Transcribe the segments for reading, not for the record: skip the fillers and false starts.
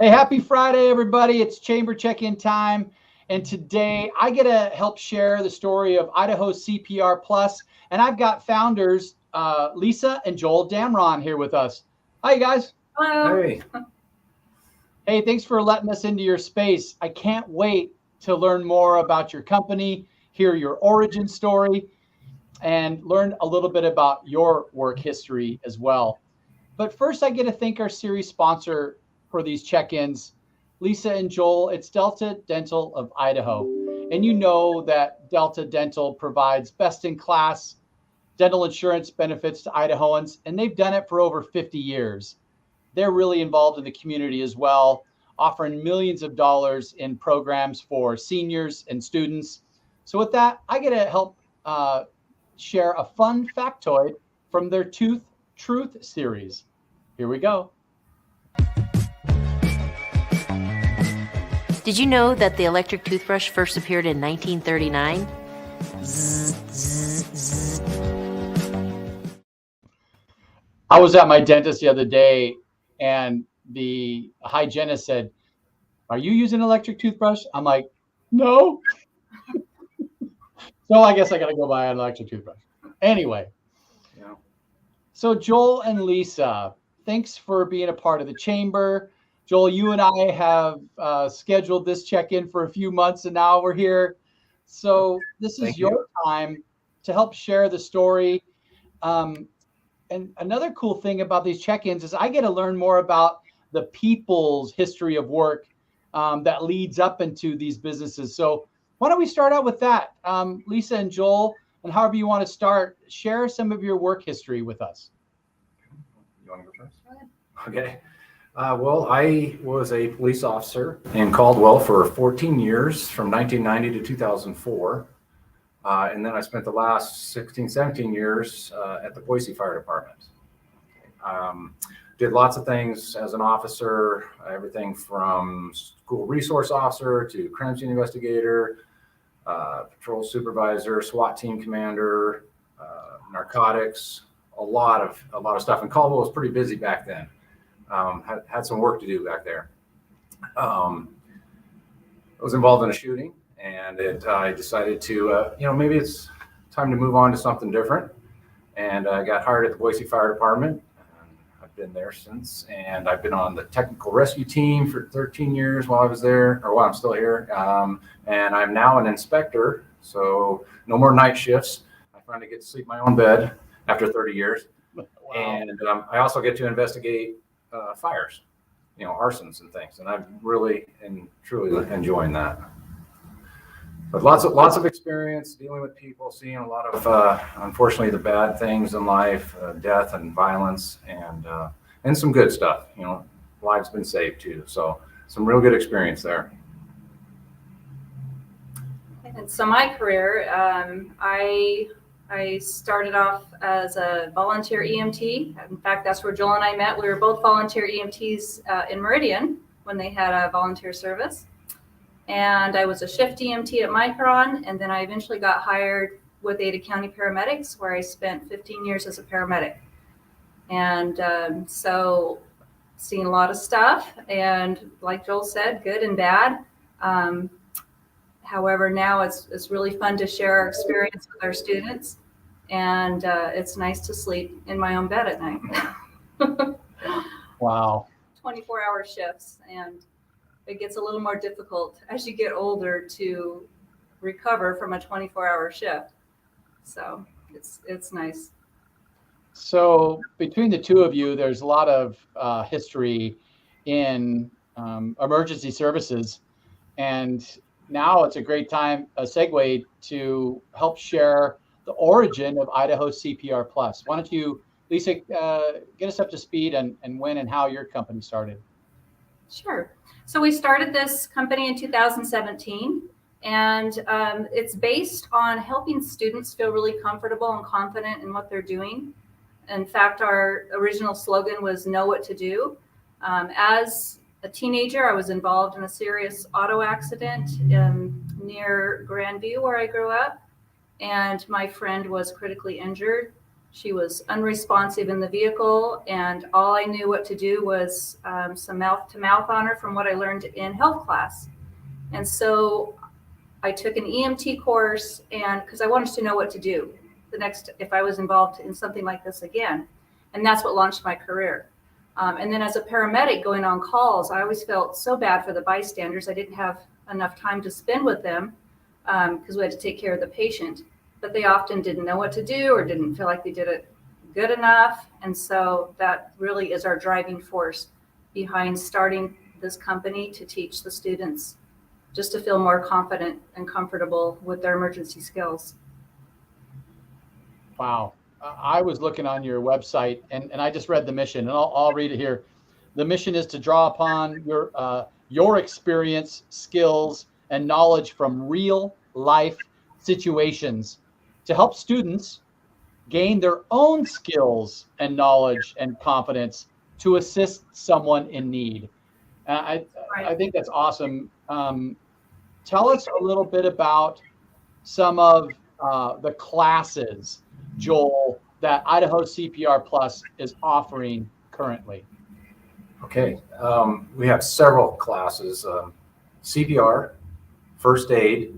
Hey, happy Friday, everybody. It's Chamber Check-In time. And today I get to help share the story of Idaho CPR Plus. And I've got founders, Lisa and Joel Damron here with us. Hi, guys. Hello. Hey. Hey, thanks for letting us into your space. I can't wait to learn more about your company, hear your origin story, and learn a little bit about your work history as well. But first, I get to thank our series sponsor for these check-ins, Lisa and Joel. It's Delta Dental of Idaho. And you know that Delta Dental provides best-in-class dental insurance benefits to Idahoans, and they've done it for over 50 years. They're really involved in the community as well, offering millions of dollars in programs for seniors and students. So with that, I get to help share a fun factoid from their Tooth Truth series. Here we go. Did you know that the electric toothbrush first appeared in 1939? Zzz, zzz, zzz. I was at my dentist the other day, and the hygienist said, "Are you using an electric toothbrush?" I'm like, "No." So I guess I got to go buy an electric toothbrush. Anyway. Yeah. So Joel and Lisa, thanks for being a part of the chamber. Joel, you and I have scheduled this check-in for a few months, and now we're here. So this is your time to help share the story. And another cool thing about these check-ins is I get to learn more about the people's history of work that leads up into these businesses. So why don't we start out with that? Lisa and Joel, and however you want to start, share some of your work history with us. You want to go first? Okay. Well, I was a police officer in Caldwell for 14 years, from 1990 to 2004. And then I spent the last 16, 17 years at the Boise Fire Department. Did lots of things as an officer, everything from school resource officer to crime scene investigator, patrol supervisor, SWAT team commander, narcotics, a lot of stuff. And Caldwell was pretty busy back then. Had some work to do back there. I was involved in a shooting, and I decided to, maybe it's time to move on to something different. And I got hired at the Boise Fire Department. I've been there since, and I've been on the technical rescue team for 13 years while I was there, or while I'm still here. And I'm now an inspector, so no more night shifts. I finally get to sleep in my own bed after 30 years. Wow. And I also get to investigate fires, arsons and things, and I'm really and truly enjoying that. But lots of experience dealing with people, seeing a lot of unfortunately the bad things in life, death and violence, and some good stuff. Lives been saved too, so some real good experience there. And so my career, I started off as a volunteer EMT. In fact, that's where Joel and I met. We were both volunteer EMTs in Meridian when they had a volunteer service. And I was a shift EMT at Micron, and then I eventually got hired with Ada County Paramedics, where I spent 15 years as a paramedic. And so seen a lot of stuff, and like Joel said, good and bad. However, now it's really fun to share our experience with our students, and it's nice to sleep in my own bed at night. Wow. 24-hour shifts, and it gets a little more difficult as you get older to recover from a 24-hour shift. So it's nice. So between the two of you, there's a lot of history in emergency services, and now it's a great time, a segue to help share the origin of Idaho CPR Plus. Why don't you, Lisa, get us up to speed and when and how your company started? Sure. So we started this company in 2017, and it's based on helping students feel really comfortable and confident in what they're doing. In fact, our original slogan was "Know what to do." As a teenager, I was involved in a serious auto accident near Grandview, where I grew up, and my friend was critically injured. She was unresponsive in the vehicle, and all I knew what to do was some mouth-to-mouth on her from what I learned in health class. And so I took an EMT course, and because I wanted to know what to do the next if I was involved in something like this again. And that's what launched my career. And then as a paramedic going on calls, I always felt so bad for the bystanders. I didn't have enough time to spend with them because we had to take care of the patient. But they often didn't know what to do or didn't feel like they did it good enough. And so that really is our driving force behind starting this company, to teach the students just to feel more confident and comfortable with their emergency skills. Wow. I was looking on your website, and I just read the mission, and I'll read it here. The mission is to draw upon your experience, skills, and knowledge from real life situations to help students gain their own skills and knowledge and confidence to assist someone in need. I think that's awesome. Tell us a little bit about some of the classes, Joel, that Idaho CPR Plus is offering currently. Okay, we have several classes, CPR, first aid,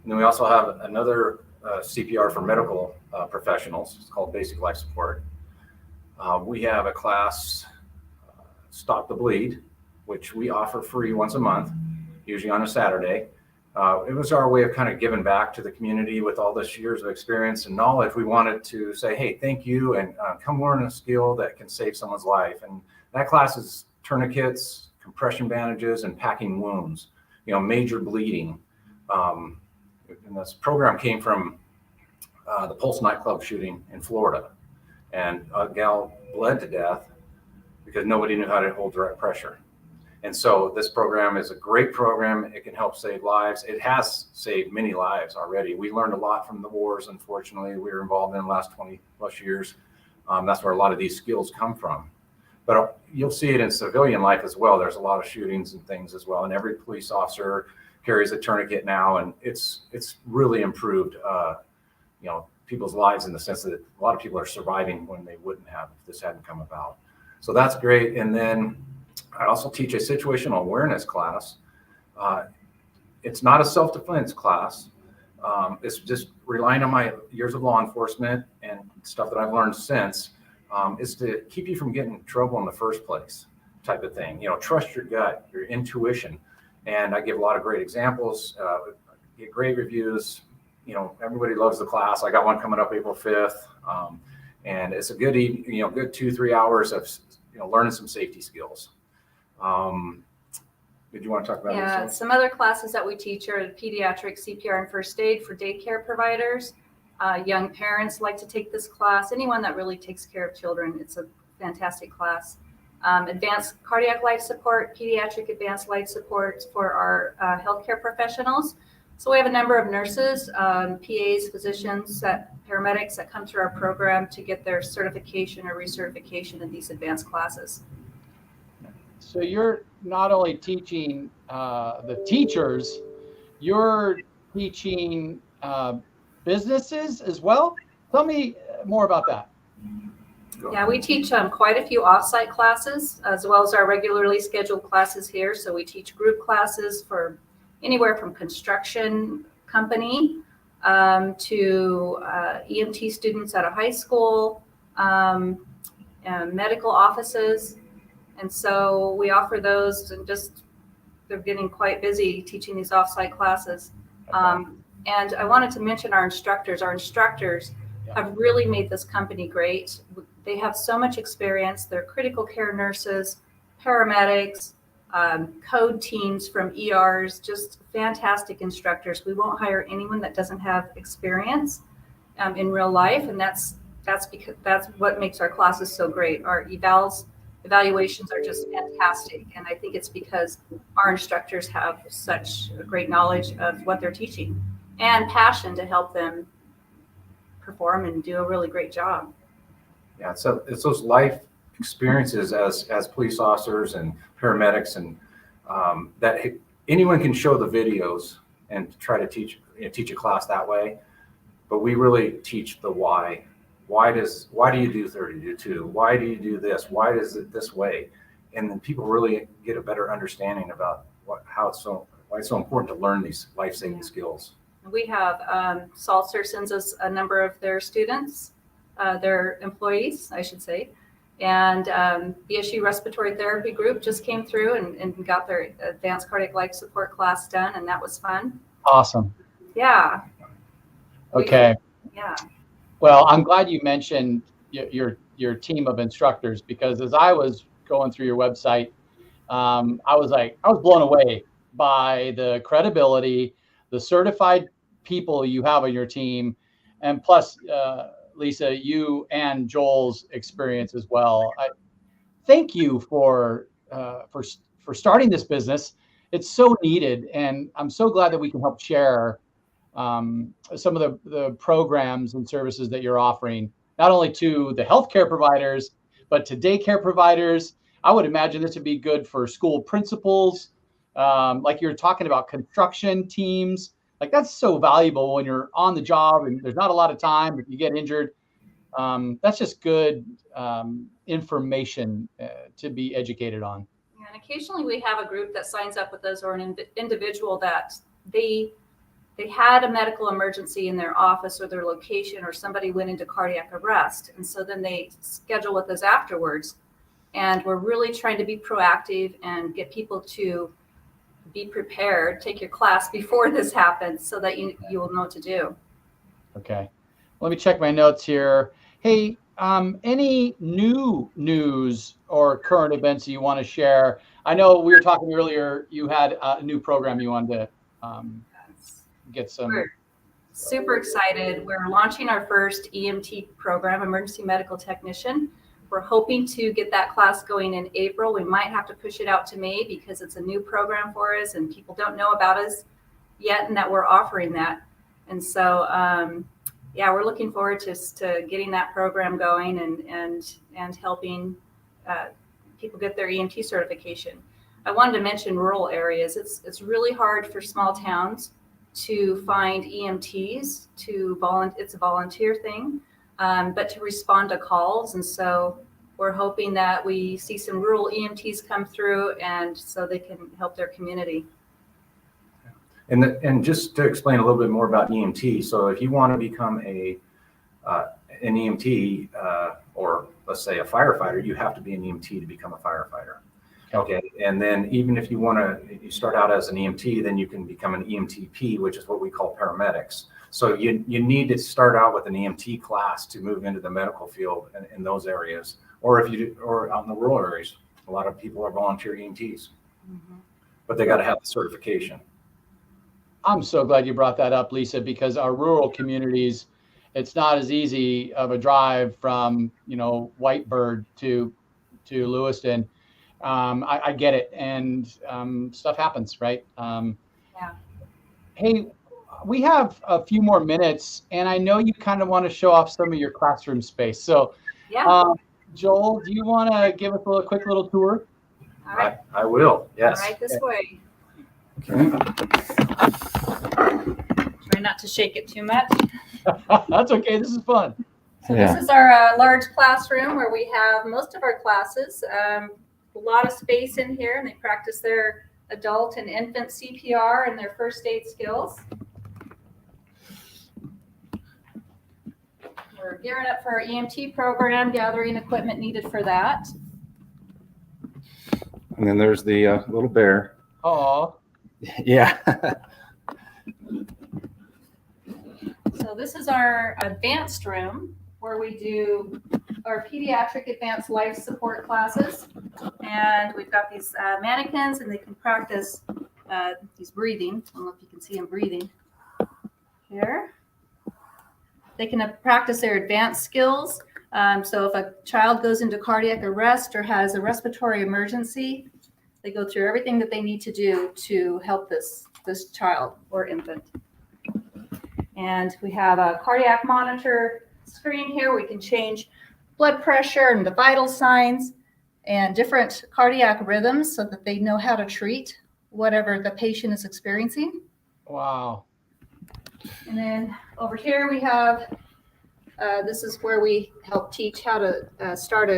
and then we also have another CPR for medical professionals. It's called Basic Life Support. We have a class, Stop the Bleed, which we offer free once a month, usually on a Saturday. It was our way of kind of giving back to the community with all this years of experience and knowledge. We wanted to say, hey, thank you, and come learn a skill that can save someone's life. And that class is tourniquets, compression bandages, and packing wounds, major bleeding. And this program came from the Pulse nightclub shooting in Florida. And a gal bled to death because nobody knew how to hold direct pressure. And so this program is a great program. It can help save lives. It has saved many lives already. We learned a lot from the wars, unfortunately, we were involved in the last 20 plus years. That's where a lot of these skills come from. But you'll see it in civilian life as well. There's a lot of shootings and things as well. And every police officer carries a tourniquet now. And it's really improved, people's lives in the sense that a lot of people are surviving when they wouldn't have if this hadn't come about. So that's great. And then I also teach a situational awareness class. It's not a self-defense class. It's just relying on my years of law enforcement and stuff that I've learned since, is to keep you from getting in trouble in the first place, type of thing. Trust your gut, your intuition. And I give a lot of great examples, get great reviews. Everybody loves the class. I got one coming up April 5th. And it's a good 2-3 hours of, learning some safety skills. Did you want to talk about Yeah, this? some other classes that we teach are Pediatric CPR and first aid for daycare providers. Young parents like to take this class. Anyone that really takes care of children, it's a fantastic class. Advanced cardiac life support, pediatric advanced life support for our healthcare professionals. So we have a number of nurses, PAs, physicians, paramedics that come through our program to get their certification or recertification in these advanced classes. So you're not only teaching the teachers, you're teaching businesses as well. Tell me more about that. Yeah, we teach quite a few offsite classes as well as our regularly scheduled classes here. So we teach group classes for anywhere from construction company to EMT students at a high school, medical offices. And so we offer those, and they're getting quite busy teaching these offsite classes. And I wanted to mention our instructors. Our instructors have really made this company great. They have so much experience. They're critical care nurses, paramedics, code teams from ERs, just fantastic instructors. We won't hire anyone that doesn't have experience in real life. And that's because that's what makes our classes so great. Our evaluations are just fantastic. And I think it's because our instructors have such a great knowledge of what they're teaching and passion to help them perform and do a really great job. Yeah, so it's those life experiences as police officers and paramedics, and that anyone can show the videos and try to teach a class that way, but we really teach the why why do you do 30 to 2? Why do you do this? Why is it this way? And then people really get a better understanding about why it's so important to learn these life-saving skills. We have Salter sends us a number of their students, their employees, I should say. And BSU Respiratory Therapy Group just came through and got their advanced cardiac life support class done, and that was fun. Awesome. Yeah. Okay. Yeah. Well, I'm glad you mentioned your team of instructors, because as I was going through your website, I was blown away by the credibility, the certified people you have on your team, and plus, Lisa, you and Joel's experience as well. I thank you for starting this business. It's so needed, and I'm so glad that we can help share some of the programs and services that you're offering, not only to the healthcare providers, but to daycare providers. I would imagine this would be good for school principals, like you're talking about construction teams. Like, that's so valuable when you're on the job and there's not a lot of time if you get injured. That's just good information to be educated on. Yeah, and occasionally we have a group that signs up with us, or an individual that they had a medical emergency in their office or their location, or somebody went into cardiac arrest. And so then they schedule with us afterwards. And we're really trying to be proactive and get people to be prepared, take your class before this happens, so that you will know what to do. Okay. Let me check my notes here. Hey, any new news or current events you want to share? I know we were talking earlier, you had a new program you wanted to get some. We're super excited. We're launching our first EMT program, Emergency Medical Technician. We're hoping to get that class going in April. We might have to push it out to May because it's a new program for us and people don't know about us yet and that we're offering that. And so, yeah, we're looking forward to getting that program going and helping people get their EMT certification. I wanted to mention rural areas. It's really hard for small towns to find EMTs it's a volunteer thing. But to respond to calls. And so we're hoping that we see some rural EMTs come through, and so they can help their community. And just to explain a little bit more about EMT. So if you want to become an EMT, or let's say a firefighter, you have to be an EMT to become a firefighter. Okay. And then even if you start out as an EMT, then you can become an EMTP, which is what we call paramedics. So you need to start out with an EMT class to move into the medical field in those areas, or out in the rural areas. A lot of people are volunteer EMTs, but they got to have the certification. I'm so glad you brought that up, Lisa, because our rural communities, it's not as easy of a drive from Whitebird to Lewiston. I get it, and stuff happens, right? Yeah. Hey, we have a few more minutes, and I know you kind of want to show off some of your classroom space. So, yeah. Joel, do you want to give us a quick little tour? All right. I will. Yes. All right, this way. Okay. Try not to shake it too much. That's okay. This is fun. So This is our large classroom where we have most of our classes. A lot of space in here, and they practice their adult and infant CPR and their first aid skills. We're gearing up for our EMT program, gathering equipment needed for that. And then there's the little bear. Oh. Yeah. So this is our advanced room where we do our pediatric advanced life support classes. And we've got these mannequins, and they can practice these breathing. I don't know if you can see them breathing here. They can practice their advanced skills. So if a child goes into cardiac arrest or has a respiratory emergency, they go through everything that they need to do to help this child or infant. And we have a cardiac monitor screen here. We can change blood pressure and the vital signs and different cardiac rhythms so that they know how to treat whatever the patient is experiencing. Wow. And then over here we have This is where we help teach how to start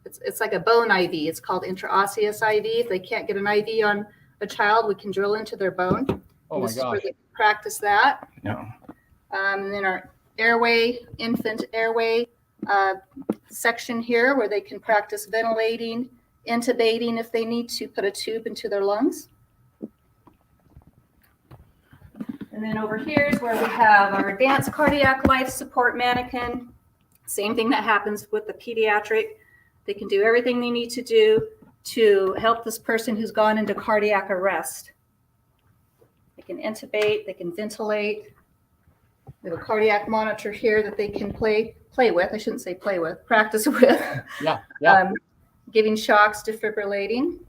it's like a bone IV. It's called Intraosseous IV. If they can't get an IV on a child, we can drill into their bone. Oh my This is where gosh. they practice that. Yeah. And then our infant airway section here, where they can practice ventilating, intubating if they need to put a tube into their lungs. And then over here is where we have our advanced cardiac life support mannequin. Same thing that happens with the pediatric. They can do everything they need to do to help this person who's gone into cardiac arrest. They can intubate, they can ventilate. We have a cardiac monitor here that they can play with. I shouldn't say play with, practice with. Yeah. Giving shocks, defibrillating.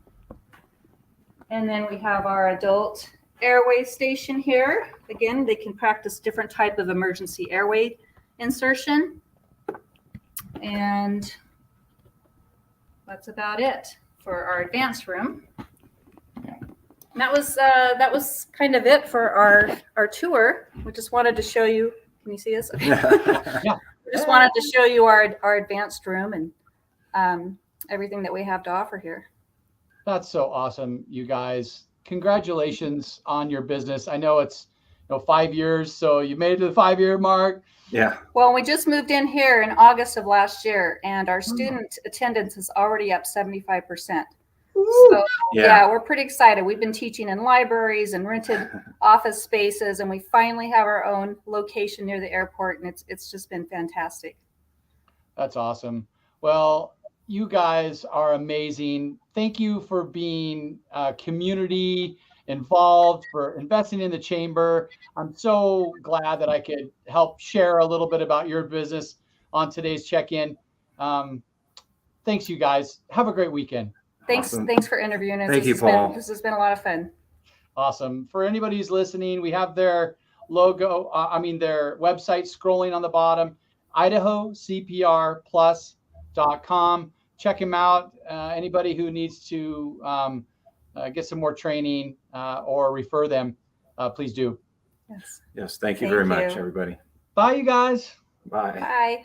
And then we have our adult airway station here. Again, they can practice different type of emergency airway insertion. And that's about it for our advanced room. And that was kind of it for our tour. We just wanted to show you. Can you see us? Yeah. We just wanted to show you our advanced room and everything that we have to offer here. That's so awesome, you guys. Congratulations on your business. I know it's 5 years, so you made it to the 5-year mark. Yeah. Well, we just moved in here in August of last year, and our student attendance is already up 75%. So yeah, we're pretty excited. We've been teaching in libraries and rented office spaces, and we finally have our own location near the airport, and it's just been fantastic. That's awesome. Well, you guys are amazing. Thank you for being community involved, for investing in the chamber. I'm so glad that I could help share a little bit about your business on today's check-in. Thanks, you guys. Have a great weekend. Awesome. Thanks for interviewing us. Thank you, Paul. This has been a lot of fun. Awesome. For anybody who's listening, we have their logo, their website scrolling on the bottom, IdahoCPRplus.com. Check them out. Anybody who needs to get some more training or refer them, please do. Yes. Yes. Thank you very much, everybody. Bye, you guys. Bye. Bye.